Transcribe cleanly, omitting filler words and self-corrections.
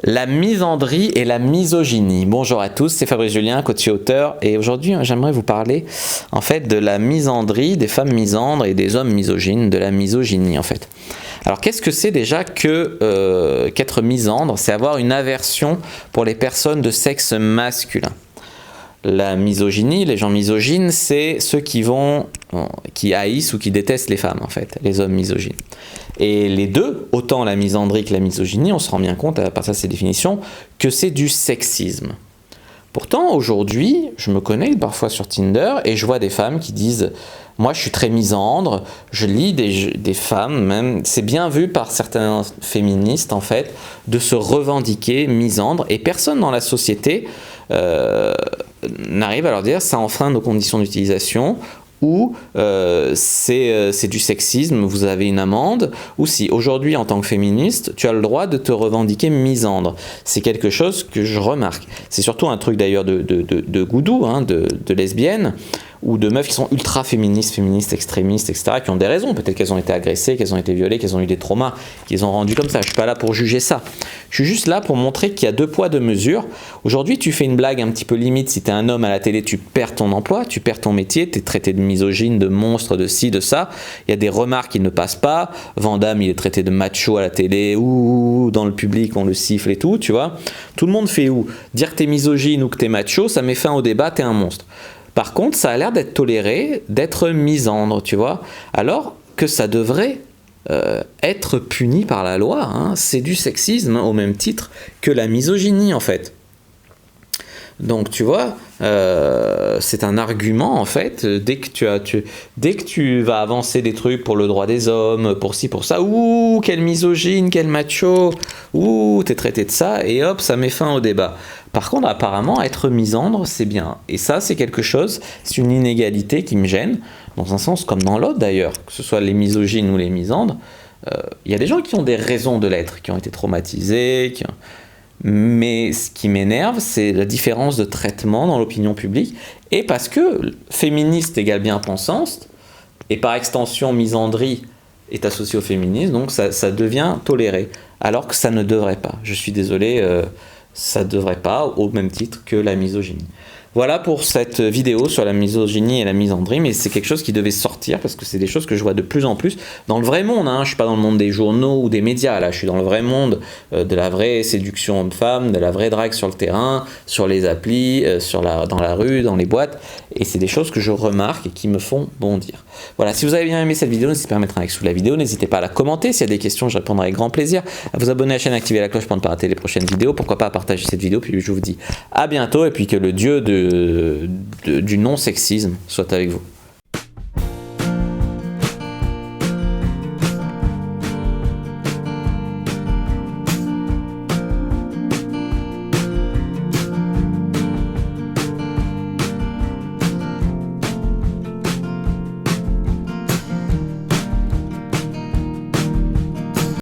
La misandrie et la misogynie. Bonjour à tous, c'est Fabrice Julien, coach et auteur, et aujourd'hui j'aimerais vous parler en fait de la misandrie, des femmes misandres et des hommes misogynes, de la misogynie en fait. Alors qu'est-ce que c'est déjà qu'être misandre? C'est avoir une aversion pour les personnes de sexe masculin. La misogynie, les gens misogynes, c'est ceux qui haïssent ou qui détestent les femmes en fait, les hommes misogynes. Et les deux, autant la misandrie que la misogynie, on se rend bien compte à partir de ces définitions que c'est du sexisme. Pourtant aujourd'hui, je me connecte parfois sur Tinder et je vois des femmes qui disent « moi je suis très misandre », je lis des femmes, même c'est bien vu par certains féministes en fait, de se revendiquer misandre et personne dans la société n'arrive à leur dire ça enfreint nos conditions d'utilisation ou c'est du sexisme, vous avez une amende, ou si aujourd'hui en tant que féministe, tu as le droit de te revendiquer misandre. C'est quelque chose que je remarque. C'est surtout un truc d'ailleurs de goudou, hein, de lesbiennes, ou de meufs qui sont ultra féministes, extrémistes, etc., qui ont des raisons. Peut-être qu'elles ont été agressées, qu'elles ont été violées, qu'elles ont eu des traumas, qu'ils ont rendu comme ça. Je ne suis pas là pour juger ça. Je suis juste là pour montrer qu'il y a deux poids, deux mesures. Aujourd'hui, tu fais une blague un petit peu limite. Si tu es un homme à la télé, tu perds ton emploi, tu perds ton métier, tu es traité de misogyne, de monstre, de ci, de ça. Il y a des remarques qui ne passent pas. Van Damme, il est traité de macho à la télé, ou dans le public, on le siffle et tout, tu vois. Tout le monde fait où? Dire que tu es misogyne ou que tu es macho, ça met fin au débat, tu es un monstre. Par contre, ça a l'air d'être toléré, d'être misandre, tu vois, alors que ça devrait être puni par la loi, hein. C'est du sexisme au même titre que la misogynie en fait. Donc tu vois, c'est un argument en fait, dès que tu vas avancer des trucs pour le droit des hommes, pour ci, pour ça, ouh, quel misogyne, quel macho, ouh, t'es traité de ça, et hop, ça met fin au débat. Par contre, apparemment, être misandre, c'est bien. Et ça, c'est quelque chose, c'est une inégalité qui me gêne, dans un sens comme dans l'autre d'ailleurs, que ce soit les misogynes ou les misandres. Il y a des gens qui ont des raisons de l'être, qui ont été traumatisés, mais ce qui m'énerve, c'est la différence de traitement dans l'opinion publique, et parce que féministe égale bien pensante, et par extension misandrie est associée au féminisme, donc ça devient toléré, alors que ça ne devrait pas. Je suis désolé, ça ne devrait pas, au même titre que la misogynie. Voilà pour cette vidéo sur la misogynie et la misandrie, mais c'est quelque chose qui devait sortir parce que c'est des choses que je vois de plus en plus dans le vrai monde, hein. Je ne suis pas dans le monde des journaux ou des médias, là je suis dans le vrai monde de la vraie séduction homme-femme, de la vraie drague sur le terrain, sur les applis, dans la rue, dans les boîtes, et c'est des choses que je remarque et qui me font bondir. Voilà, si vous avez bien aimé cette vidéo, n'hésitez pas à mettre un like sous la vidéo, n'hésitez pas à la commenter, s'il y a des questions je répondrai avec grand plaisir, à vous abonner à la chaîne, activer la cloche pour ne pas rater les prochaines vidéos, pourquoi pas à partager cette vidéo, puis je vous dis à bientôt, et puis que le dieu du non-sexisme soit avec vous.